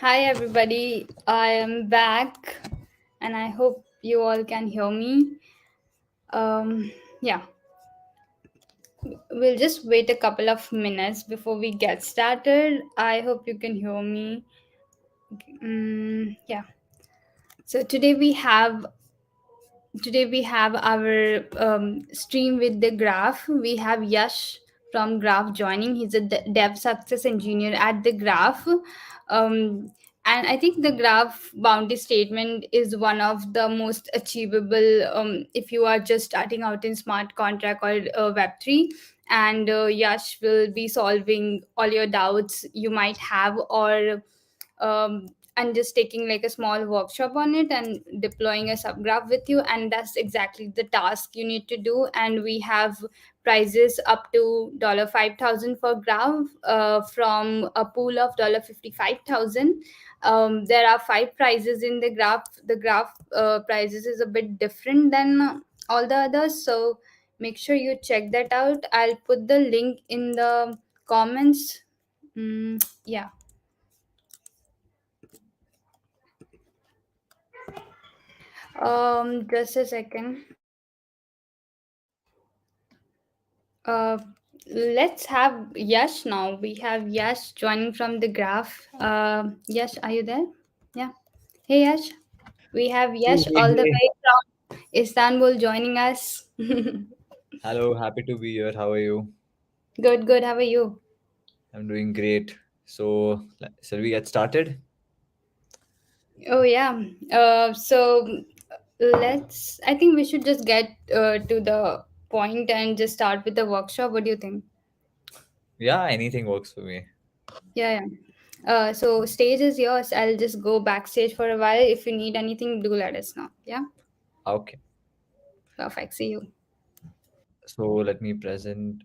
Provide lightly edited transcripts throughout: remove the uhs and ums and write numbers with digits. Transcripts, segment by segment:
Hi everybody, I am back and I hope you all can hear me. Yeah, we'll just wait a couple of minutes before we get started. I hope you can hear me. Yeah, so today we have our stream with the Graph. We have Yash from Graph joining. He's a dev success engineer at the Graph. Um, and I think the Graph bounty statement is one of the most achievable if you are just starting out in smart contract or Web3. And Yash will be solving all your doubts you might have, or and just taking like a small workshop on it and deploying a subgraph with you, and that's exactly the task you need to do. And we have prizes up to $5,000 for graph, from a pool of $55,000. There are five prizes in the graph. The graph prizes is a bit different than all the others, so make sure you check that out. I'll put the link in the comments. Yeah. Just a second. Uh, let's have Yash now. We have Yash joining from the graph. Yash, are you there? Yeah. Hey, Yash. We have Hey, Yash hey, all the hey. way from Istanbul joining us. Hello, happy to be here. How are you? Good, good. How are you? I'm doing great. So, shall we get started? Oh, yeah. So I think we should just get to the point and just start with the workshop. What do you think? Yeah, anything works for me. Yeah, yeah. So stage is yours. I'll just go backstage for a while. If you need anything, do let us know. Yeah, Okay. perfect. See you. So let me present.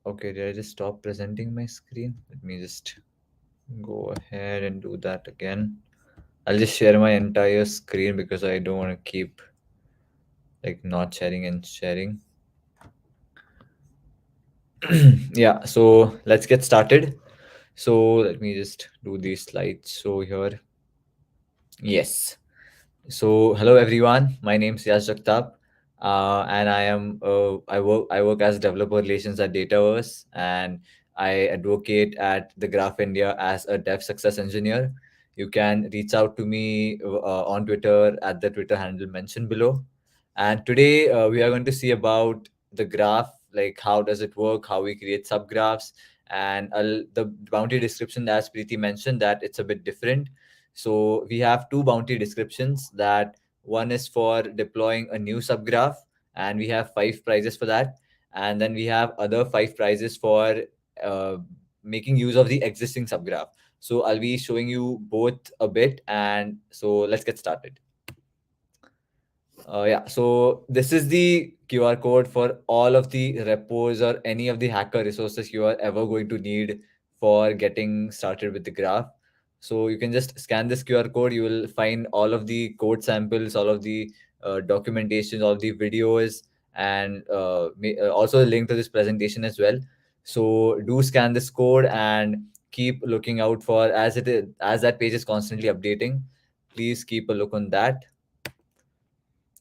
Okay, did I just stop presenting my screen? Let me just go ahead and do that again. I'll just share my entire screen because I don't want to keep like not sharing and sharing. Yeah, so let's get started. So let me just do these slides. So here, yes. So hello everyone. My name is Yash, and I work as developer relations at Dataverse, and I advocate at the Graph India as a dev success engineer. You can reach out to me on Twitter at the Twitter handle mentioned below. And today we are going to see about the graph, like how does it work, how we create subgraphs, and the bounty description, as Preeti mentioned, that it's a bit different. So we have two bounty descriptions, that one is for deploying a new subgraph, and we have 5 prizes for that. And then we have other 5 prizes for uh, making use of the existing subgraph. So I'll be showing you both a bit, and so let's get started. Yeah, so this is the QR code for all of the repos or any of the hacker resources you are ever going to need for getting started with the graph. So you can just scan this QR code. You will find all of the code samples, all of the documentation, all of the videos, and also a link to this presentation as well. So do scan this code and keep looking out for, as that page is constantly updating. Please keep a look on that.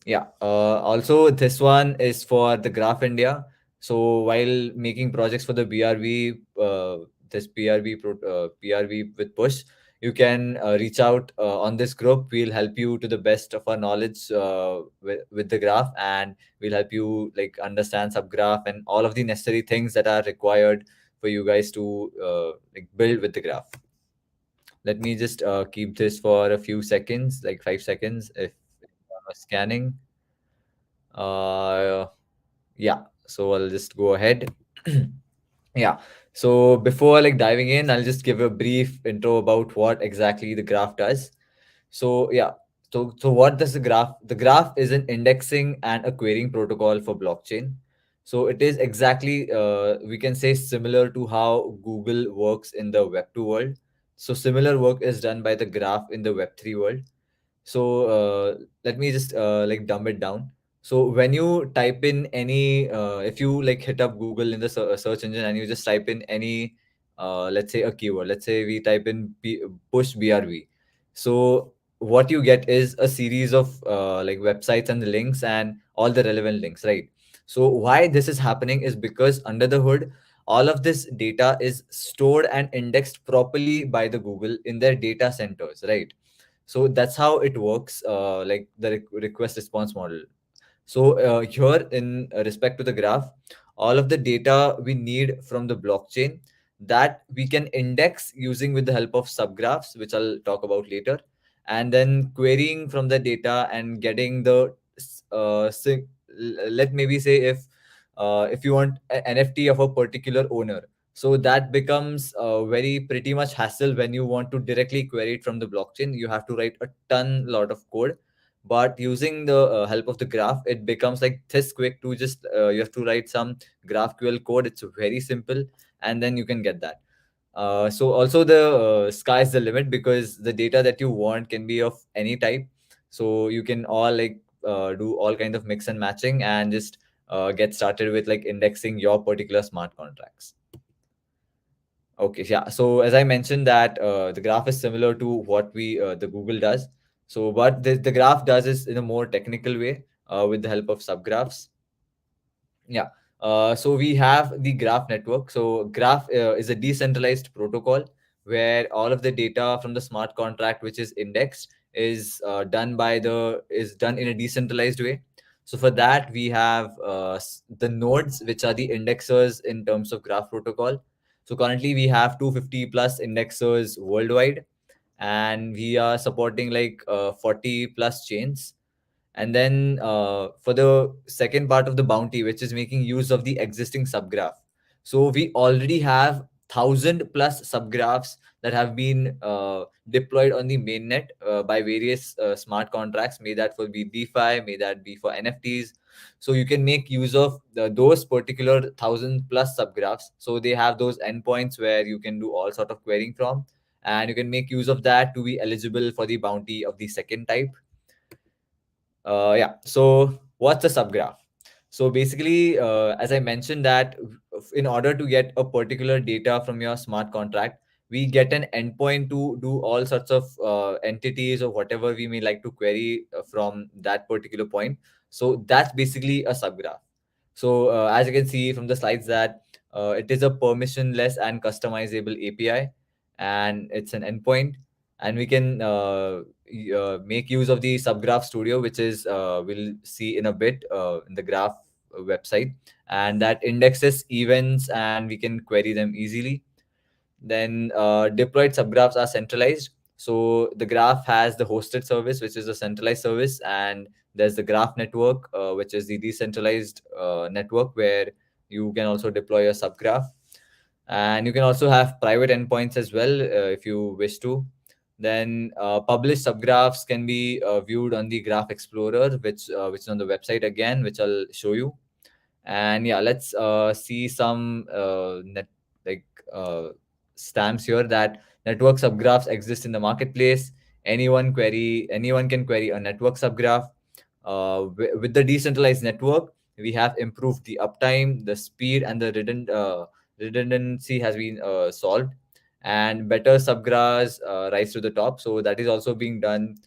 Yeah. Also, this one is for the Graph India. So while making projects for the BRB, this PRB with Push, you can reach out on this group. We'll help you to the best of our knowledge with the graph, and we'll help you like understand subgraph and all of the necessary things that are required for you guys to like build with the graph. Let me just keep this for a few seconds, like 5 seconds, if scanning. Uh, yeah, so I'll just go ahead. Yeah, so before like diving in, I'll just give a brief intro about what exactly the graph does. So yeah, so what does the graph? The graph is an indexing and a querying protocol for blockchain. So it is exactly we can say similar to how Google works in the Web 2 world. So similar work is done by the graph in the Web 3 world. So let me just like dumb it down. So when you type in any, if you like hit up Google in the search engine and you just type in any, let's say a keyword. Let's say we type in push BRB. So what you get is a series of like websites and the links and all the relevant links, right? So why this is happening is because under the hood, all of this data is stored and indexed properly by the Google in their data centers, right? So that's how it works, like the request response model. So here in respect to the graph, all of the data we need from the blockchain, that we can index using with the help of subgraphs, which I'll talk about later, and then querying from the data and getting the let maybe say if you want an NFT of a particular owner, so that becomes very pretty much hassle when you want to directly query it from the blockchain. You have to write a lot of code, but using the help of the graph, it becomes like this quick to just you have to write some GraphQL code. It's very simple, and then you can get that. So also the sky's the limit, because the data that you want can be of any type. So you can all like do all kind of mix and matching and just get started with like indexing your particular smart contracts. Okay, yeah. So as I mentioned that the graph is similar to what we the Google does. So what the graph does is in a more technical way with the help of subgraphs. Yeah. So we have the graph network. So graph is a decentralized protocol where all of the data from the smart contract, which is indexed, is done in a decentralized way. So for that, we have the nodes, which are the indexers in terms of graph protocol. So currently, we have 250 plus indexers worldwide, and we are supporting like 40 plus chains. And then for the second part of the bounty, which is making use of the existing subgraph, so we already have 1,000 plus subgraphs that have been deployed on the mainnet by various smart contracts. May that for be DeFi, may that be for NFTs. So you can make use of those particular 1,000 plus subgraphs. So they have those endpoints where you can do all sort of querying from, and you can make use of that to be eligible for the bounty of the second type. Yeah. So what's a subgraph? So basically, as I mentioned that in order to get a particular data from your smart contract, we get an endpoint to do all sorts of entities or whatever we may like to query from that particular point. So that's basically a subgraph. So as you can see from the slides that it is a permissionless and customizable API, and it's an endpoint, and we can make use of the subgraph studio, which is we'll see in a bit in the graph website, and that indexes events and we can query them easily. Then deployed subgraphs are centralized. So the graph has the hosted service, which is a centralized service, and there's the graph network, which is the decentralized network where you can also deploy a subgraph. And you can also have private endpoints as well if you wish to. Then published subgraphs can be viewed on the Graph Explorer, which is on the website again, which I'll show you. And yeah, let's see some like uh, stamps here that network subgraphs exist in the marketplace. Anyone can query a network subgraph. With the decentralized network, we have improved the uptime, the speed, and the redundancy has been solved, and better subgraphs rise to the top. So that is also being done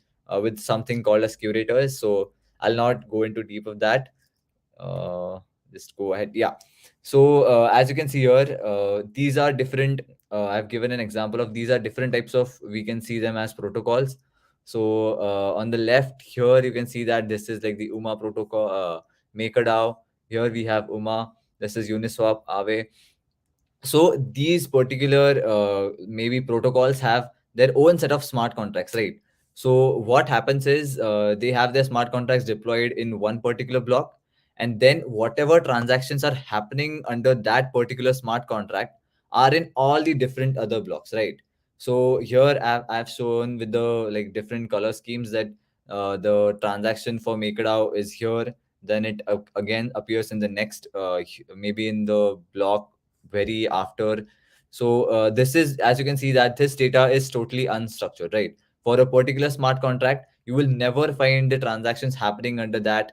with something called as curators. So I'll not go into deep of that. uh, just go ahead. Yeah. So as you can see here, these are different. I've given an example of these are different types of, we can see them as protocols. So on the left here you can see that this is like the UMA protocol, MakerDAO. Here we have UMA. This is Uniswap, Aave. So these particular maybe protocols have their own set of smart contracts, right? So what happens is they have their smart contracts deployed in one particular block, and then whatever transactions are happening under that particular smart contract are in all the different other blocks, right? So here I've shown with the like different color schemes that the transaction for MakerDAO is here. Then it again appears in the next maybe in the block very after. So this is, as you can see, that this data is totally unstructured, right? For a particular smart contract, you will never find the transactions happening under that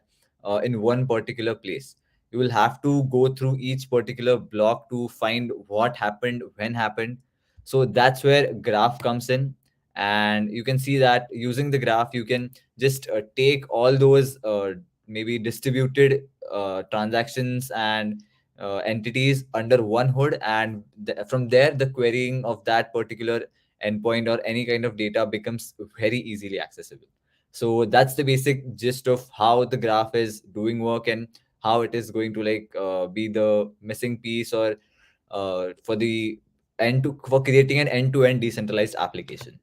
in one particular place. You will have to go through each particular block to find what happened, when happened. So that's where graph comes in. And you can see that using the graph you can just take all those maybe distributed transactions and entities under one hood, and from there the querying of that particular endpoint or any kind of data becomes very easily accessible. So that's the basic gist of how the graph is doing work, and how it is going to like be the missing piece, or for the for creating an end-to-end decentralized application.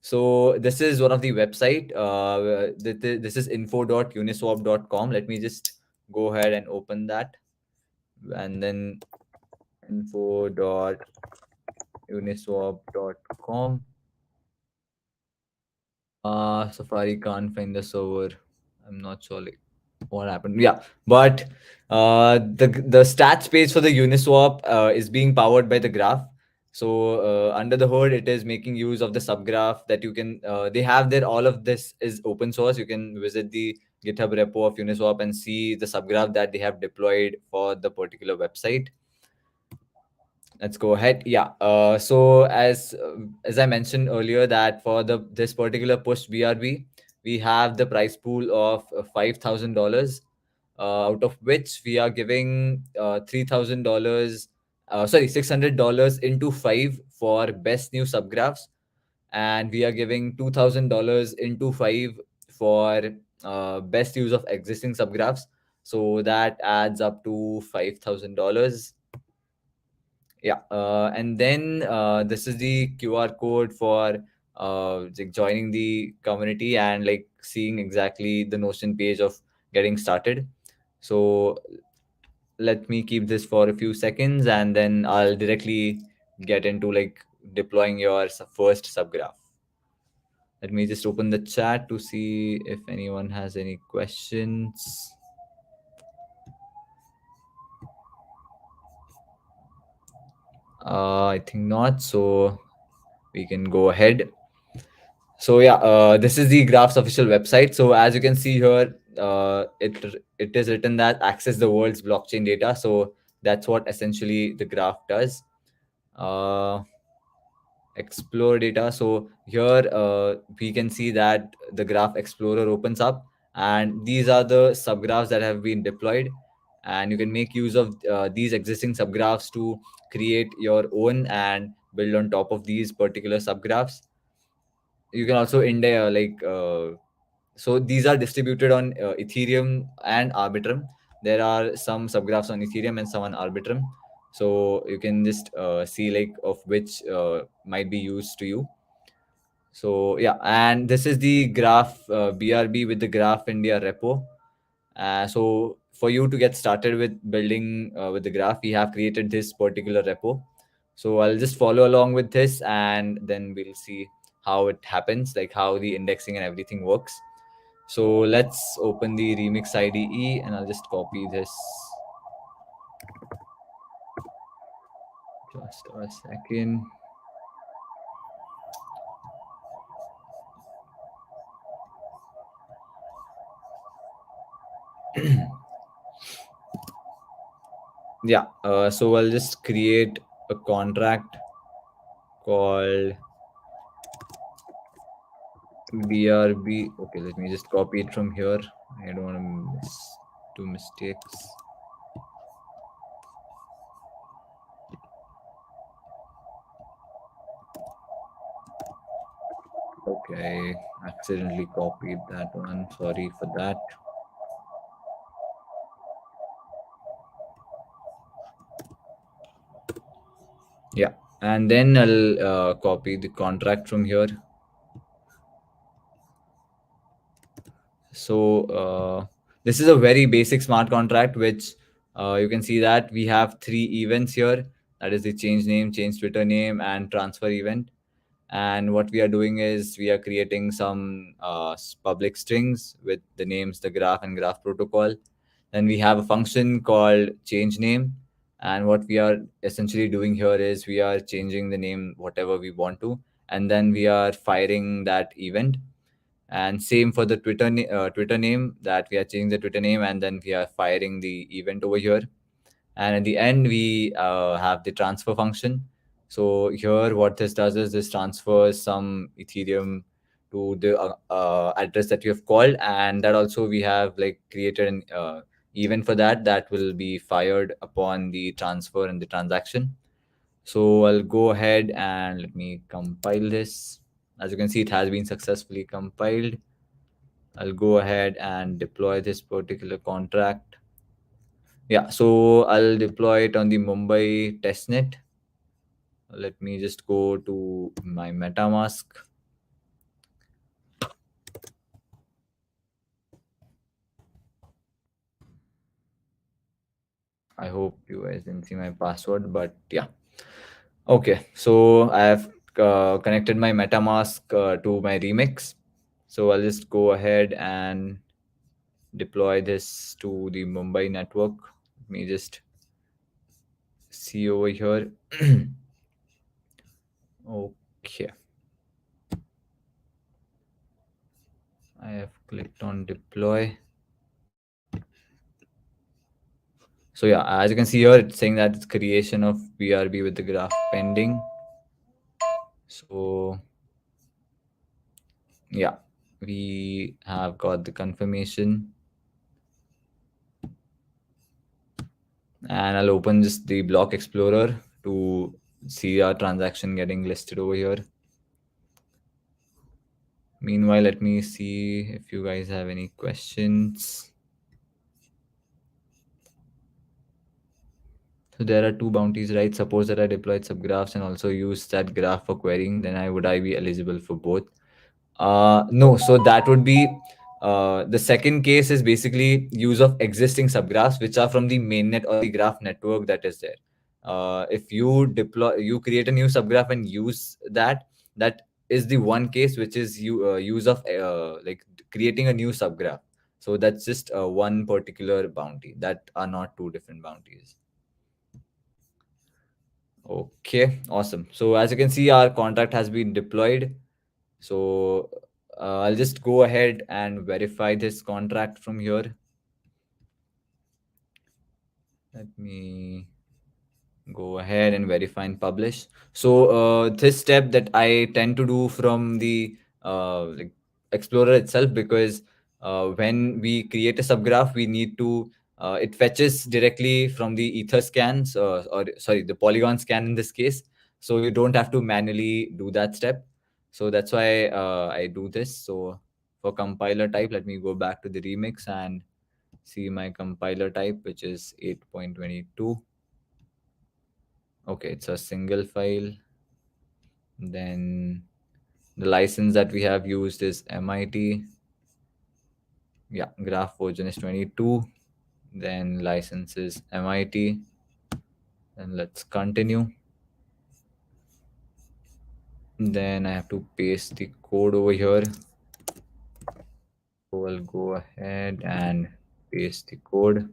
So this is one of the website. This is info.uniswap.com. Let me just go ahead and open that, and then info.uniswap.com. Safari can't find the server. I'm not sure like what happened. Yeah, but the stats page for the Uniswap is being powered by the graph. So under the hood, it is making use of the subgraph that you can. They have their all of this is open source. You can visit the GitHub repo of Uniswap and see the subgraph that they have deployed for the particular website. Let's go ahead. Yeah. So as I mentioned earlier, that for the this particular push BRB, we have the price pool of $5,000, out of which we are giving $3,000. Sorry, $600 into five for best new subgraphs, and we are giving $2,000 into five for best use of existing subgraphs. So that adds up to $5,000. Yeah, and then this is the QR code for like joining the community and like seeing exactly the Notion page of getting started. So let me keep this for a few seconds, and then I'll directly get into like deploying your first subgraph. Let me just open the chat to see if anyone has any questions. I think not, so we can go ahead. So yeah, this is the Graph's official website. So as you can see here, it is written that access the world's blockchain data. So that's what essentially the graph does. Uh, Explore data. So here we can see that the Graph Explorer opens up, and these are the subgraphs that have been deployed. And you can make use of these existing subgraphs to create your own and build on top of these particular subgraphs. You can also so these are distributed on Ethereum and Arbitrum. There are some subgraphs on Ethereum and some on Arbitrum, so you can just see like of which might be used to you. So yeah, and this is the graph BRB with the Graph India repo. So for you to get started with building with the graph, we have created this particular repo. So I'll just follow along with this, and then we'll see how it happens, like how the indexing and everything works. So let's open the Remix IDE, and I'll just copy this. Just a second. Yeah. So I'll just create a contract called BRB. Okay, let me just copy it from here. I don't want to do mistakes. Okay, accidentally copied that one. Sorry for that. Yeah, and then I'll copy the contract from here. So this is a very basic smart contract, which you can see that we have three events here. That is the change name, change Twitter name, and transfer event. And what we are doing is we are creating some public strings with the names, the graph and graph protocol. Then we have a function called change name. And what we are essentially doing here is we are changing the name whatever we want to. And then we are firing that event. And same for the Twitter name, that we are changing the Twitter name, and then we are firing the event over here. And at the end we have the transfer function. So here what this does is this transfers some Ethereum to the address that you have called, and that also we have like created an event for that will be fired upon the transfer and the transaction. So I'll go ahead and let me compile this. As you can see, it has been successfully compiled. I'll go ahead and deploy this particular contract. Yeah, so I'll deploy it on the Mumbai testnet. Let me just go to my MetaMask. I hope you guys didn't see my password, but yeah. Okay, so I have connected my MetaMask to my Remix. So I'll just go ahead and deploy this to the Mumbai network. Let me just see over here. Okay. I have clicked on deploy. So yeah, as you can see here, it's saying that it's creation of BRB with the graph pending. So yeah, we have got the confirmation. And I'll open just the block explorer to see our transaction getting listed over here. Meanwhile, let me see if you guys have any questions. So there are two bounties, right? Suppose that I deployed subgraphs and also use that graph for querying, then I be eligible for both? No, so that would be The second case is basically use of existing subgraphs which are from the mainnet or the graph network that is there. If you create a new subgraph and use that, that is the one case which is use of like creating a new subgraph. So that's just one particular bounty. That are not two different bounties. Okay, awesome. So as you can see, our contract has been deployed. So I'll just go ahead and verify this contract from here. Let me go ahead and verify and publish. So this step that I tend to do from the like Explorer itself, because when we create a subgraph, we need to it fetches directly from the ether scans, or sorry, the Polygon scan in this case. So you don't have to manually do that step. So that's why I do this. So for compiler type, let me go back to the remix and see my compiler type, which is 8.22. Okay, it's a single file. Then the license that we have used is MIT. Yeah, graph version is 22. Then license is MIT. And let's continue. Then I have to paste the code over here. So I'll go ahead and paste the code.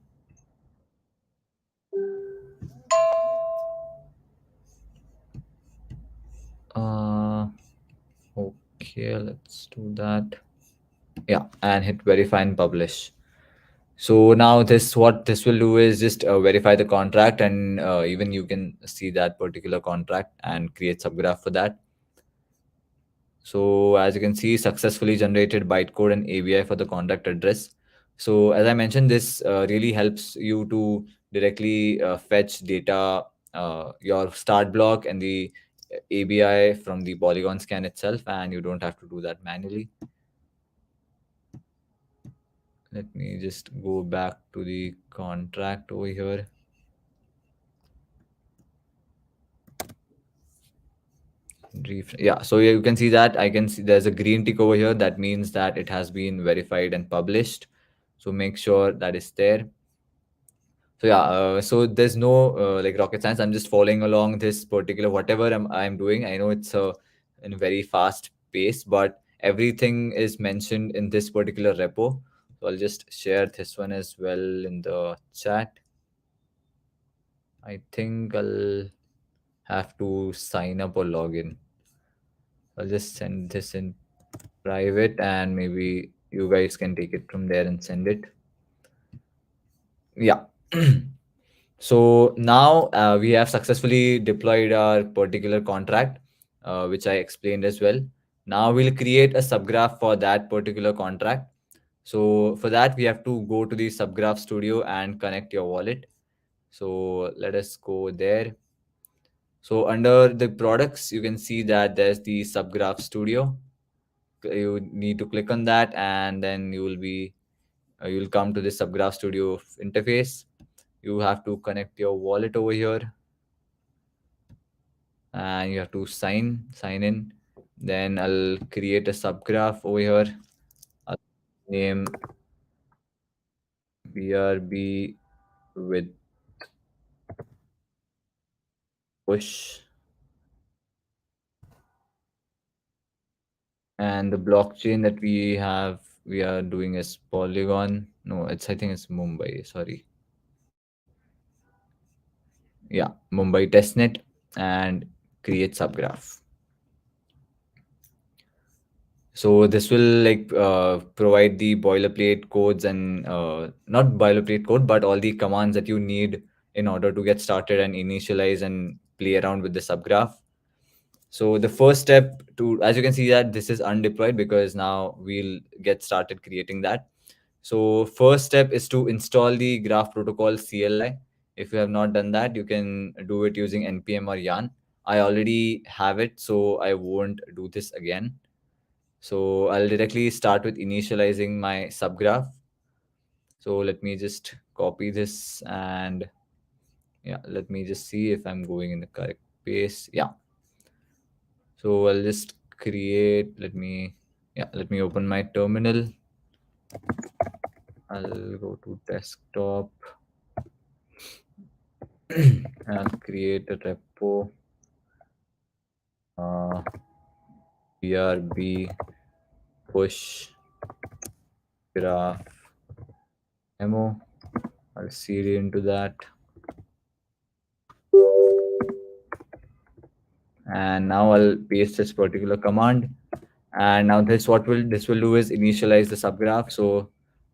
Uh, okay, let's do that. Yeah, and hit verify and publish. So now this what this will do is just verify the contract, and even you can see that particular contract and create subgraph for that. So as you can see, successfully generated bytecode and ABI for the contract address. So as I mentioned, this really helps you to directly fetch data, your start block and the ABI from the Polygon scan itself, and you don't have to do that manually. Let me just go back to the contract over here. Yeah, so you can see that I can see there's a green tick over here. That means that it has been verified and published. So make sure that is there. So yeah, so there's no like rocket science. I'm just following along this particular whatever I'm doing. I know it's in a very fast pace, but everything is mentioned in this particular repo. So I'll just share this one as well in the chat. I think I'll have to sign up or log in. I'll just send this in private, and maybe you guys can take it from there and send it. Yeah. So now we have successfully deployed our particular contract, which I explained as well. Now we'll create a subgraph for that particular contract. So for that, we have to go to the Subgraph Studio and connect your wallet. So let us go there. So under the products, you can see that there's the Subgraph Studio. You need to click on that, and then you'll come to the Subgraph Studio interface. You have to connect your wallet over here, and you have to sign in. Then I'll create a subgraph over here. I'll name BRB with push, and the blockchain that we are doing is Polygon. No, it's I think it's Mumbai. Sorry. Yeah, Mumbai testnet, and create subgraph. So this will like provide the boilerplate codes, and not boilerplate code, but all the commands that you need in order to get started and initialize and play around with the subgraph. So the first step to, as you can see that this is undeployed because now we'll get started creating that. So first step is to install the graph protocol CLI. If you have not done that, you can do it using npm or yarn. I already have it, so I won't do this again. So I'll directly start with initializing my subgraph. So let me just copy this, and yeah, let me just see if I'm going in the correct pace. Yeah. So I'll just create, let me open my terminal. I'll go to desktop. I'll create a repo. Uh, BRB push graph demo. I'll cd into that, and now I'll paste this particular command. And now this will do is initialize the subgraph. So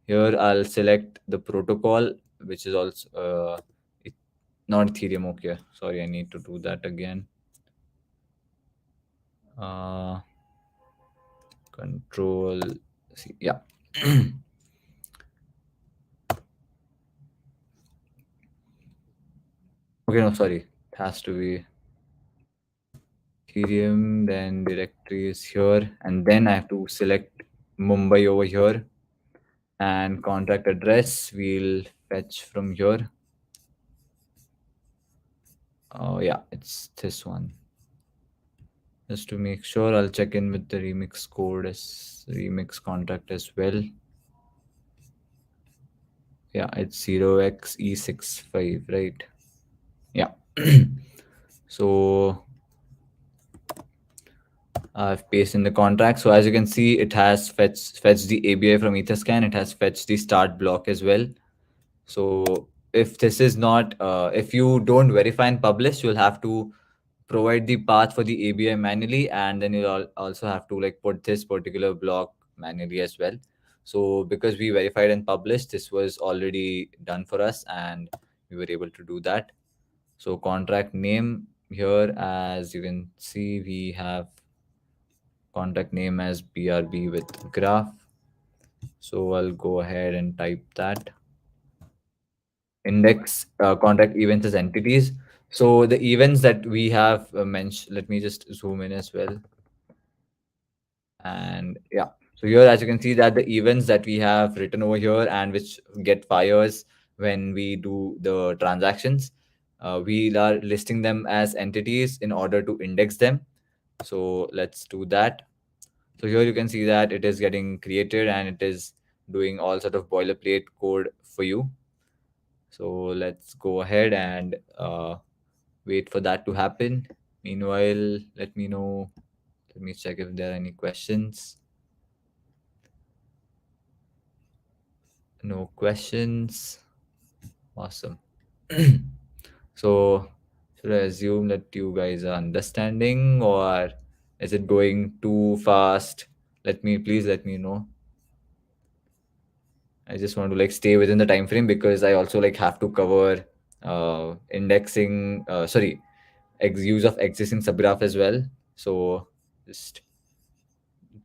here I'll select the protocol, which is also it, not Ethereum. Okay, sorry, I need to do that again. Uh, Control C. Yeah. Okay, no, sorry. It has to be Ethereum, then directory is here, and then I have to select Mumbai over here, and contract address we'll fetch from here. Oh yeah, it's this one. Just to make sure, I'll check in with the remix code as remix contract as well. Yeah, it's 0xe65, right? Yeah. So I've pasted in the contract. So as you can see, it has fetched the ABI from Etherscan. It has fetched the start block as well. So if this is not, if you don't verify and publish, you'll have to provide the path for the ABI manually, and then you'll also have to like put this particular block manually as well. So because we verified and published, this was already done for us, and we were able to do that. So contract name here, as you can see, we have contract name as BRB with graph. So I'll go ahead and type that. Index contact events as entities. So the events that we have mentioned, let me just zoom in as well. And yeah, so here as you can see that the events that we have written over here and which get fires when we do the transactions, we are listing them as entities in order to index them. So let's do that. So here you can see that it is getting created and it is doing all sort of boilerplate code for you. So let's go ahead and wait for that to happen. Meanwhile, let me know. Let me check if there are any questions. No questions. Awesome. So, should I assume that you guys are understanding, or is it going too fast? Please let me know. I just want to like stay within the time frame because I also like have to cover indexing. Sorry, use of existing subgraph as well. So just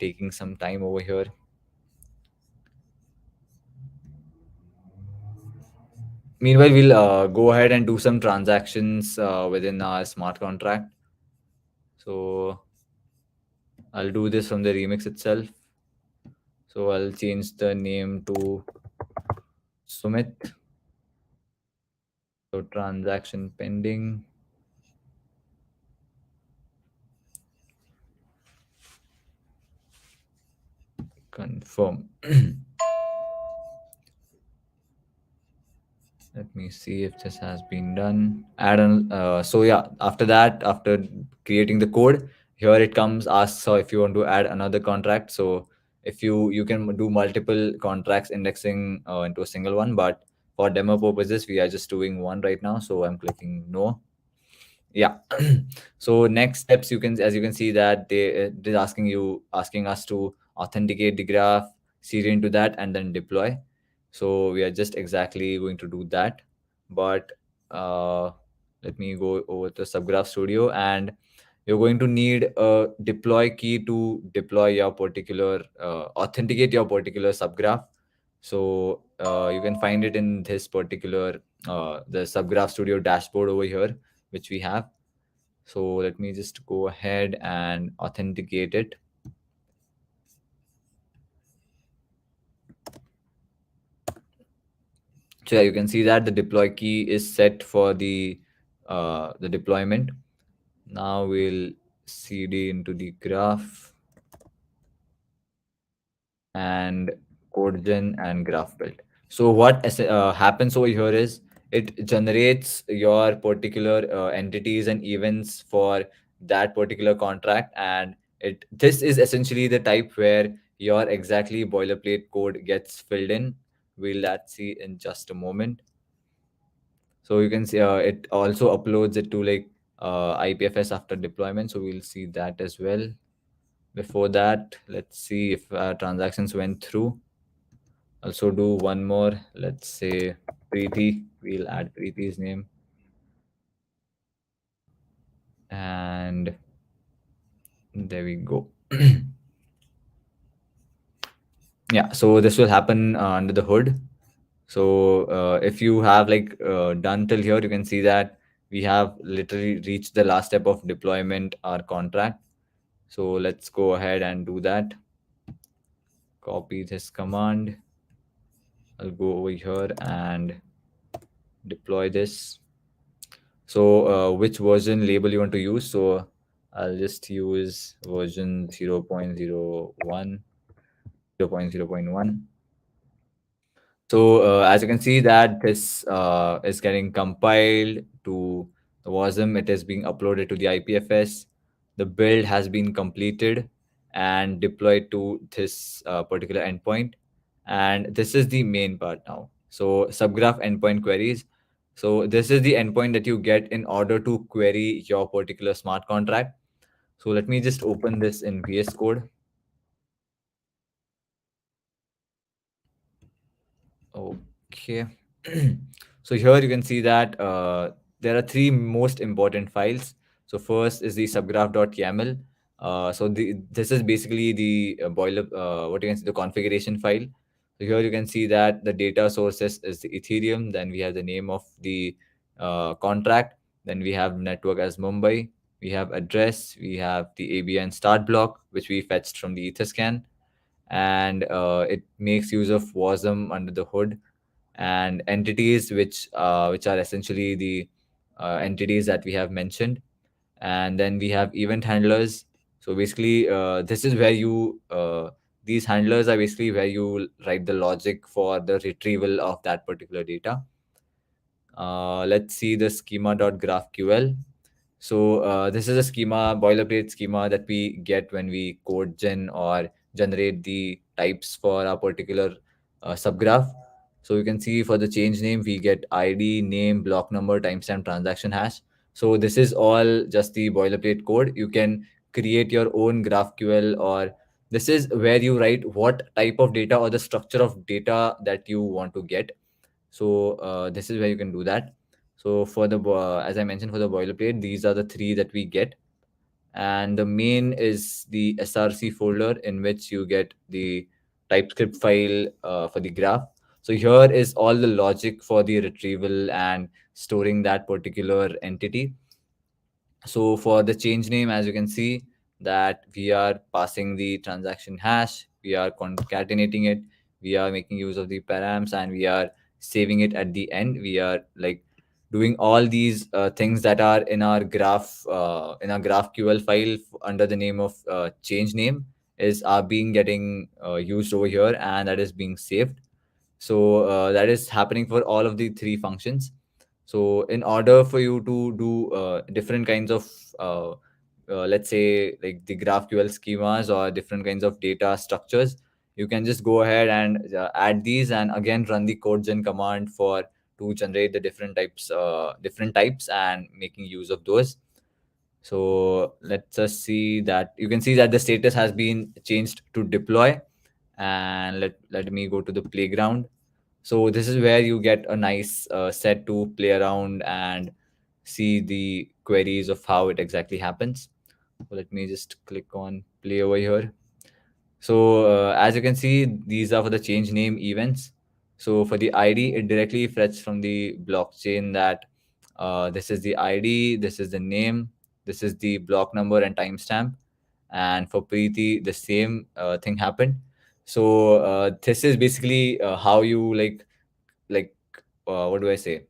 taking some time over here. Meanwhile, we'll go ahead and do some transactions within our smart contract. So I'll do this from the remix itself. So I'll change the name to Sumit. So transaction pending. Confirm. Let me see if this has been done. Add on. So yeah, after that, after creating the code, here it comes asks so if you want to add another contract. So if you can do multiple contracts indexing into a single one, but for demo purposes, we are just doing one right now. So I'm clicking no. Yeah. So next steps, you can as you can see that it is asking us to authenticate the graph, seed into that, and then deploy. So we are just exactly going to do that. But uh, let me go over to Subgraph Studio, and you're going to need a deploy key to deploy your particular authenticate your particular subgraph. So you can find it in this particular the Subgraph Studio dashboard over here, which we have. So let me just go ahead and authenticate it. So yeah, you can see that the deploy key is set for the deployment. Now we'll cd into the graph, and code gen and graph build. So what happens over here is it generates your particular entities and events for that particular contract, and it this is essentially the type where your exactly boilerplate code gets filled in. We'll that see in just a moment. So you can see it also uploads it to like IPFS after deployment. So we'll see that as well. Before that, let's see if transactions went through. Also do one more. Let's say Preeti. We'll add Preeti's name. And there we go. Yeah, so this will happen under the hood. So if you have like done till here, you can see that we have literally reached the last step of deployment our contract. So let's go ahead and do that. Copy this command. I'll go over here and deploy this. So which version label you want to use? So I'll just use version 0.01, 0.0.1. So as you can see that this is getting compiled to the WASM. It is being uploaded to the IPFS. The build has been completed and deployed to this particular endpoint. And this is the main part now. So subgraph endpoint queries. So this is the endpoint that you get in order to query your particular smart contract. So let me just open this in VS Code. Okay. So here you can see that there are three most important files. So first is the subgraph.yaml. This is basically the what you can see, the configuration file. So here you can see that the data sources is the Ethereum. Then we have the name of the contract. Then we have network as Mumbai. We have address. We have the ABN start block, which we fetched from the Etherscan, and it makes use of WASM under the hood, and entities which are essentially the entities that we have mentioned. And then we have event handlers. So basically this is where you these handlers are basically where you write the logic for the retrieval of that particular data. Let's see the schema.graphql. So this is a schema, boilerplate schema that we get when we code gen or generate the types for our particular subgraph. So you can see for the change name, we get ID, name, block number, timestamp, transaction hash. So this is all just the boilerplate code. You can create your own GraphQL, or this is where you write what type of data or the structure of data that you want to get. So this is where you can do that. So for the as I mentioned, for the boilerplate, these are the three that we get, and the main is the src folder in which you get the TypeScript file for the graph. So here is all the logic for the retrieval and storing that particular entity. So for the change name, as you can see that we are passing the transaction hash, we are concatenating it, we are making use of the params, and we are saving it at the end. We are like doing all these things that are in our GraphQL file under the name of change name is are being getting used over here, and that is being saved. So that is happening for all of the three functions. So in order for you to do different kinds of uh, let's say like the GraphQL schemas or different kinds of data structures, you can just go ahead and add these and again run the code gen command for to generate the different types and making use of those. So let's just see that you can see that the status has been changed to deploy, and let me go to the playground. So this is where you get a nice set to play around and see the queries of how it exactly happens. So let me just click on play over here. So as you can see, these are for the change name events. So for the ID, it directly fetches from the blockchain that this is the ID, this is the name, this is the block number and timestamp. And for Preeti, the same thing happened. So this is basically how you like what do I say?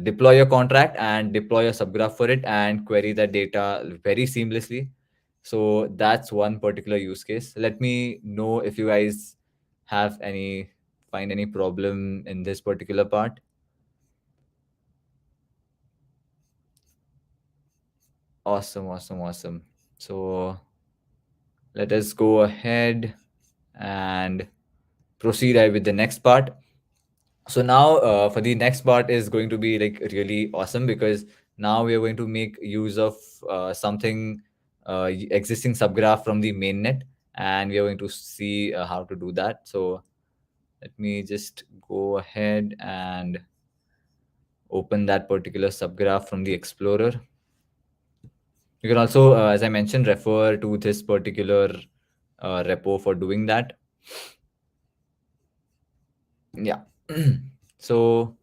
Deploy your contract and deploy a subgraph for it and query that data very seamlessly. So that's one particular use case. Let me know if you guys have any find any problem in this particular part? Awesome, awesome, awesome. So let us go ahead and proceed ahead with the next part. So now for the next part is going to be like really awesome, because now we are going to make use of something existing subgraph from the mainnet, and we are going to see how to do that. So let me just go ahead and open that particular subgraph from the explorer. You can also, as I mentioned, refer to this particular repo for doing that. Yeah. So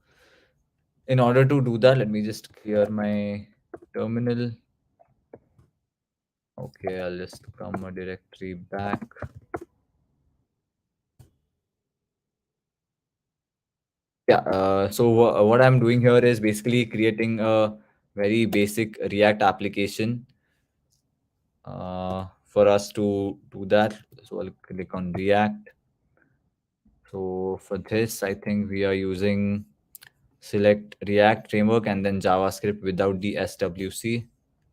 in order to do that, let me just clear my terminal. Okay, I'll just come a directory back. Yeah, so what I'm doing here is basically creating a very basic React application for us to do that. So I'll click on React. So for this, I think we are using select React framework and then JavaScript without the SWC.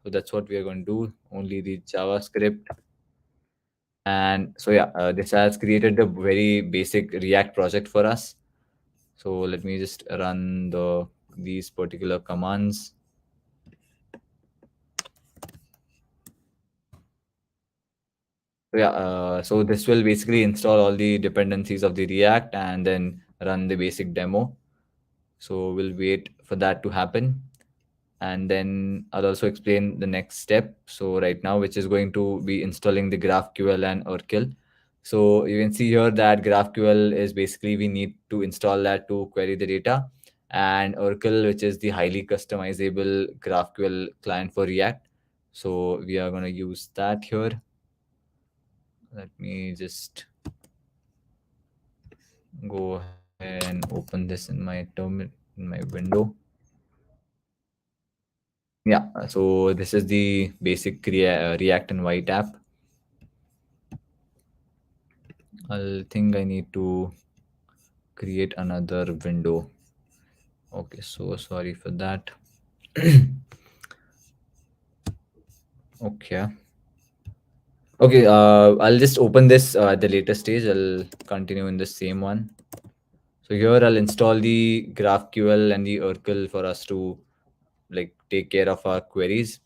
So that's what we are going to do, only the JavaScript. And so yeah, this has created a very basic React project for us. So let me just run these particular commands. So yeah, so this will basically install all the dependencies of the React and then run the basic demo. So we'll wait for that to happen. And then I'll also explain the next step. So right now, which is going to be installing the GraphQL and Urkel. So you can see here that GraphQL is basically we need to install that to query the data, and Urkel, which is the highly customizable GraphQL client for React. So we are going to use that here. Let me just go ahead and open this in my terminal, in my window. Yeah, so this is the basic React and White app. I think I need to create another window. Okay, so sorry for that. Okay. Okay, I'll just open this at the later stage. I'll continue in the same one. So here I'll install the GraphQL and the Urkel for us to like take care of our queries.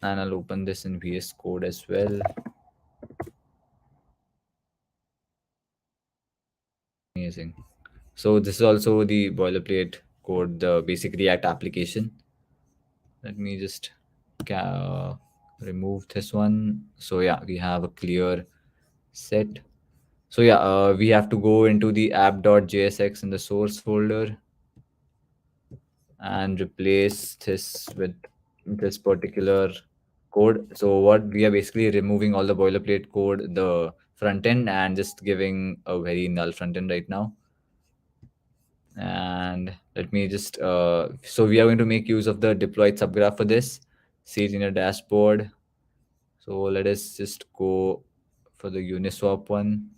And I'll open this in VS Code as well. Amazing. So this is also the boilerplate code, the basic React application. Let me just remove this one. So yeah, we have a clear set. So yeah, we have to go into the app.jsx in the source folder and replace this with this particular code. So what we are basically removing all the boilerplate code, the front end, and just giving a very null front end right now. And let me just so we are going to make use of the deployed subgraph for this. See it in your dashboard. So let us just go for the Uniswap one.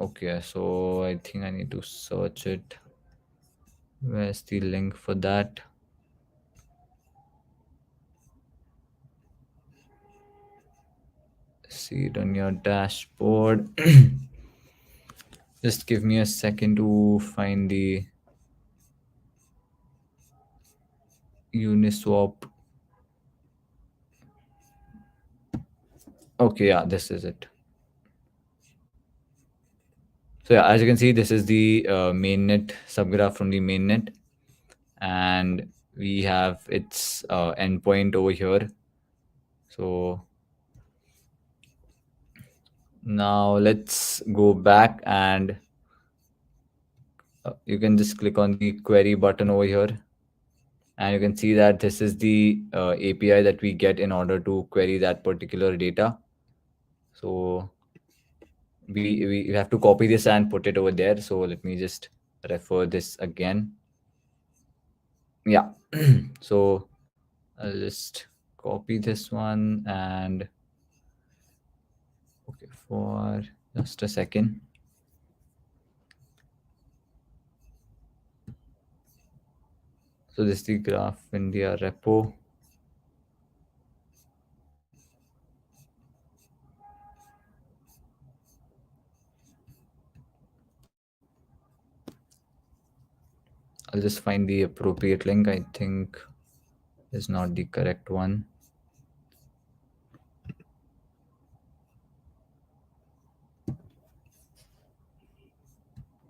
Okay, so I think I need to search it. Where's the link for that? See it on your dashboard. Just give me a second to find the Uniswap. Okay, yeah, this is it. So yeah, as you can see, this is the mainnet subgraph from the mainnet, and we have its endpoint over here. So now let's go back, and you can just click on the query button over here, and you can see that this is the API that we get in order to query that particular data. So we have to copy this and put it over there. So let me just refer this again. Yeah. So I'll just copy this one and okay for just a second. So this is the graph India repo. I'll just find the appropriate link. I think is not the correct one.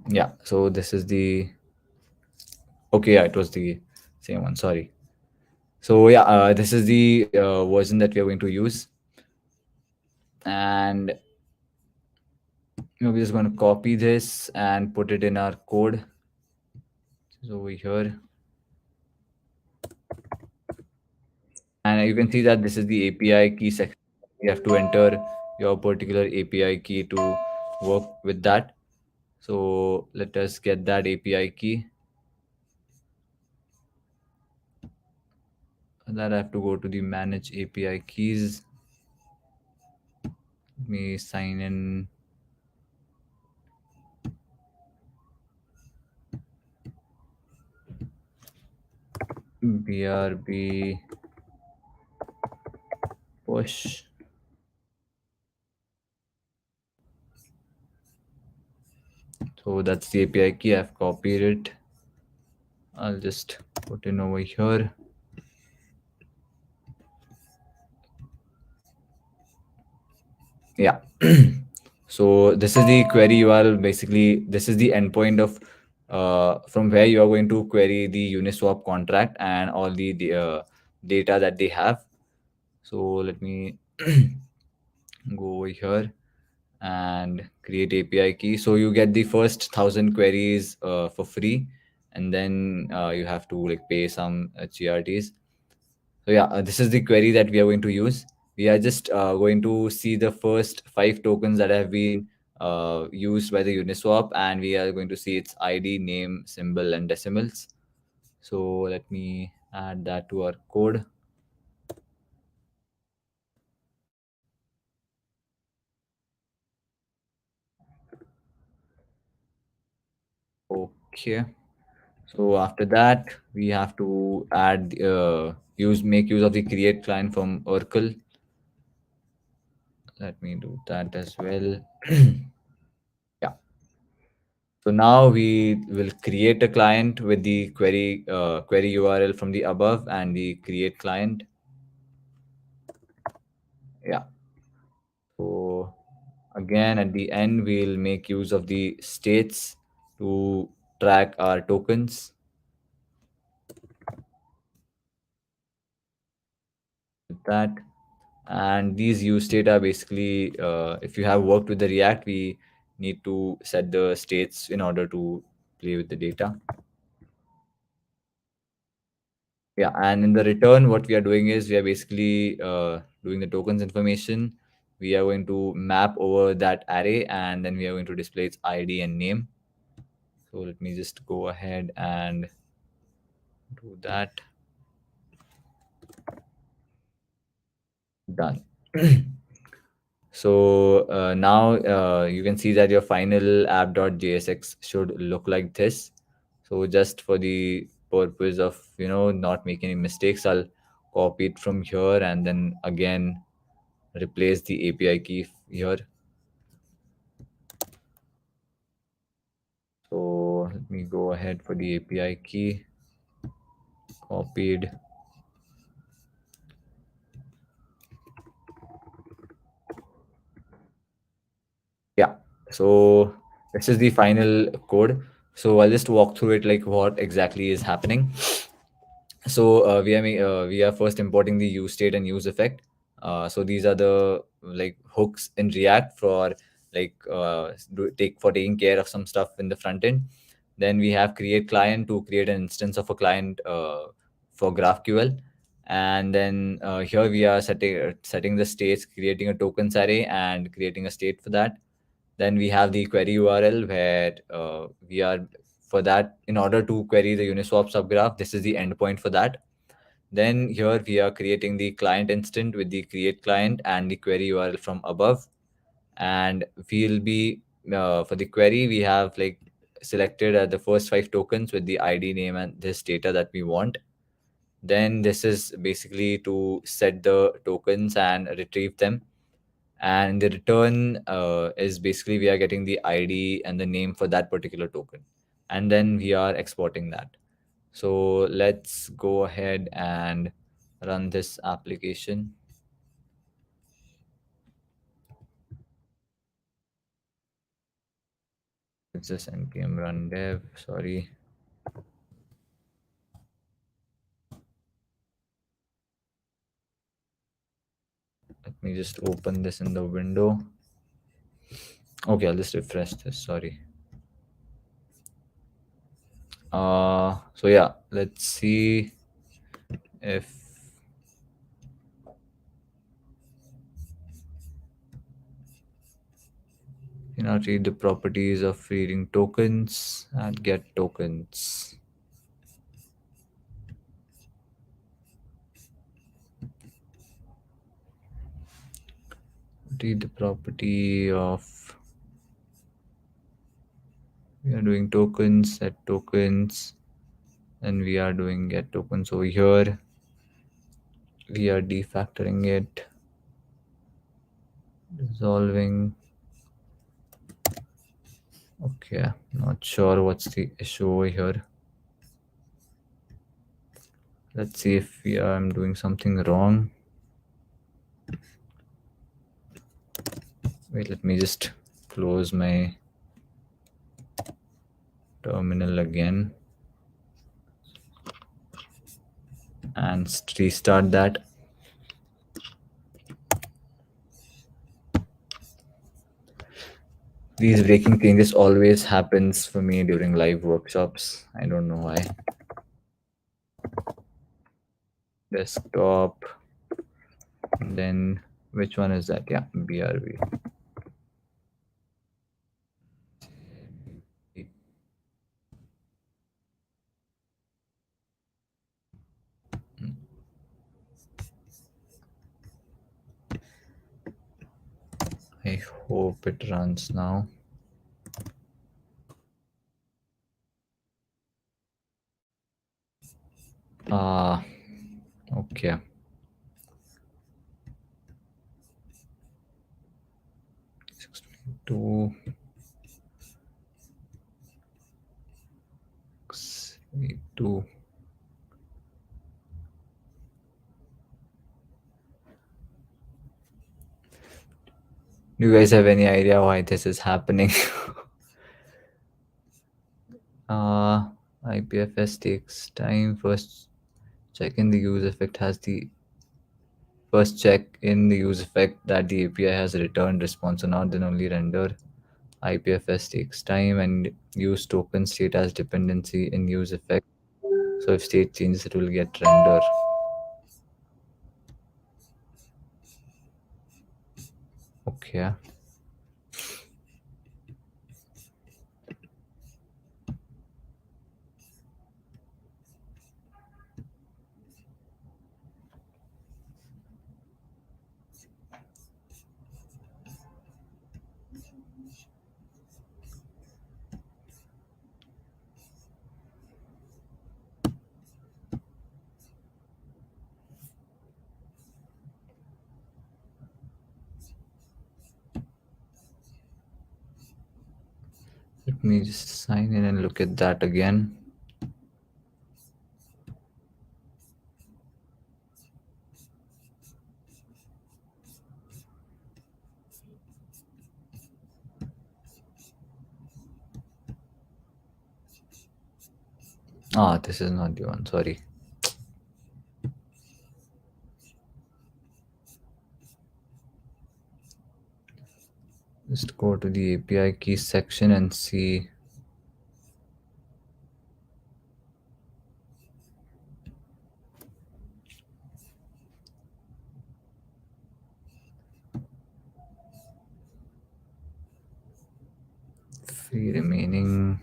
Yeah, so this is the okay. Yeah, it was the same one. Sorry. So yeah, this is the version that we are going to use, and we're just going to copy this and put it in our code. So over here, and you can see that this is the API key section. You have to enter your particular API key to work with that. So let us get that API key. And that I have to go to the manage API keys. Let me sign in. BRB push. So that's the API key. I've copied it. I'll just put in over here. Yeah. So this is the query URL. Basically, this is the endpoint of from where you are going to query the Uniswap contract and all the data that they have. So let me go over here and create API key. So you get the first 1,000 queries for free, and then you have to like pay some GRTs. So yeah, this is the query that we are going to use. We are just going to see the first 5 tokens that have been used by the Uniswap, and we are going to see its ID, name, symbol, and decimals. So let me add that to our code. Okay. So after that, we have to add make use of the create client from Oracle. Let me do that as well. Yeah. So now we will create a client with the query URL from the above and the create client. Yeah. So again at the end we'll make use of the states to track our tokens. With that, and these use state are basically if you have worked with the React, we need to set the states in order to play with the data. Yeah, and in the return, what we are doing is we are basically doing the tokens information. We are going to map over that array, and then we are going to display its ID and name. So let me just go ahead and do that. Done. So now you can see that your final app.jsx should look like this. So just for the purpose of not making any mistakes, I'll copy it from here and then again replace the API key here. So let me go ahead for the API key. Copied. Yeah. So this is the final code. So I'll just walk through it like what exactly is happening. So we are first importing the use state and use effect. So these are the like hooks in React for taking care of some stuff in the front end. Then we have create client to create an instance of a client for GraphQL, and then here we are setting the states, creating a tokens array, and creating a state for that. Then we have the query URL where we are for that in order to query the Uniswap subgraph. This is the endpoint for that. Then here we are creating the client instant with the create client and the query URL from above. And we'll be for the query we have like selected the first five tokens with the ID, name, and this data that we want. Then this is basically to set the tokens and retrieve them. And the return is basically we are getting the ID and the name for that particular token. And then we are exporting that. So let's go ahead and run this application. It's just npm run dev. Sorry. Let me just open this in the window. Okay, I'll just refresh this. Sorry. So yeah, let's see if you know read the properties of reading tokens and get tokens. Read the property of we are doing tokens, set tokens, and we are doing get tokens over here. We are defactoring it, resolving. Okay, not sure what's the issue over here. Let's see if I'm doing something wrong. Wait, let me just close my terminal again and restart that. These breaking changes always happens for me during live workshops. I don't know why. Desktop. Then which one is that? Yeah, BRB. I hope it runs now. Ah, okay. 622. 682. Do you guys have any idea why this is happening? uh, IPFS takes time. First, check in the use effect has the first check in the use effect that the API has returned response or not, then only render. IPFS takes time and use token state as dependency in use effect. So if state changes, it will get render. Okay. Let me just sign in and look at that again. Ah, this is not the one. Sorry. Just go to the API keys section and see. Free remaining.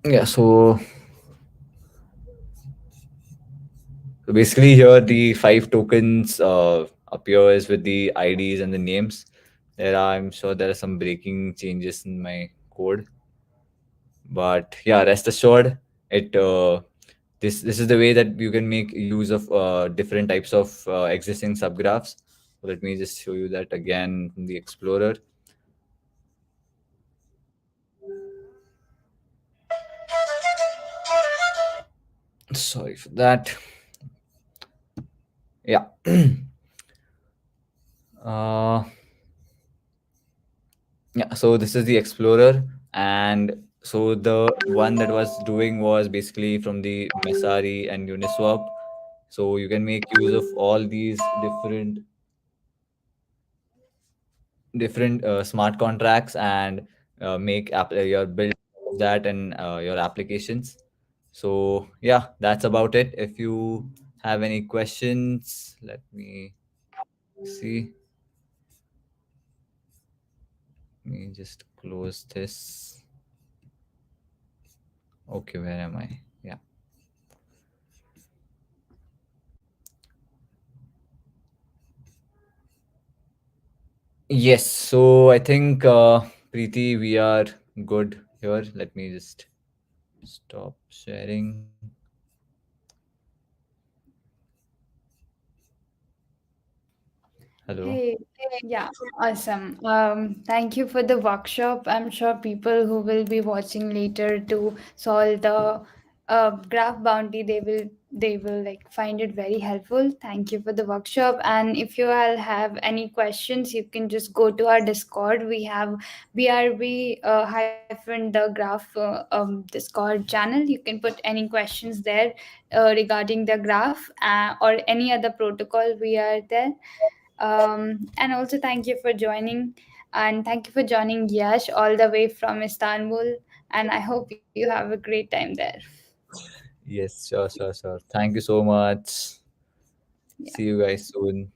Yeah, so basically here the five tokens appears with the IDs and the names. I'm sure there are some breaking changes in my code, but yeah, rest assured, it this is the way that you can make use of different types of existing subgraphs. So let me just show you that again from the Explorer. Sorry for that. Yeah. uh, yeah, so this is the Explorer, and so the one that was doing was basically from the Mesari and Uniswap. So you can make use of all these different smart contracts and make your build of that and your applications. So yeah, that's about it. If you have any questions, let me see. Let me just close this. Okay, where am I? Yeah. Yes. So I think Preeti, we are good here. Let me just stop sharing. Hello. Hey, yeah, awesome. Thank you for the workshop. I'm sure people who will be watching later to solve the graph bounty, they will like find it very helpful. Thank you for the workshop. And if you all have any questions, you can just go to our Discord. We have BRB hyphen the graph Discord channel. You can put any questions there regarding the graph or any other protocol. We are there. And also, thank you for joining. And thank you for joining Yash all the way from Istanbul. And I hope you have a great time there. Yes, sure, sure, sure. Thank you so much. Yeah. See you guys soon.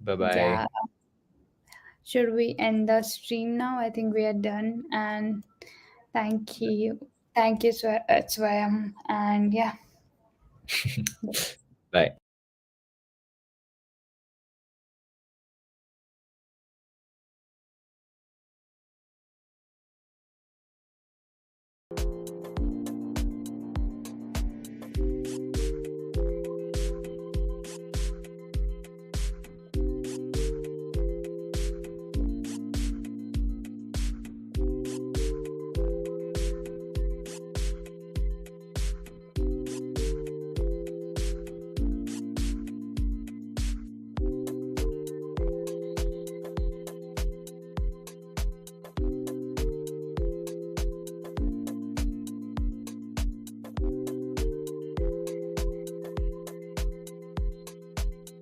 Bye bye. Yeah. Should we end the stream now? I think we are done. And thank you. Thank you, Swayam. And yeah. Bye.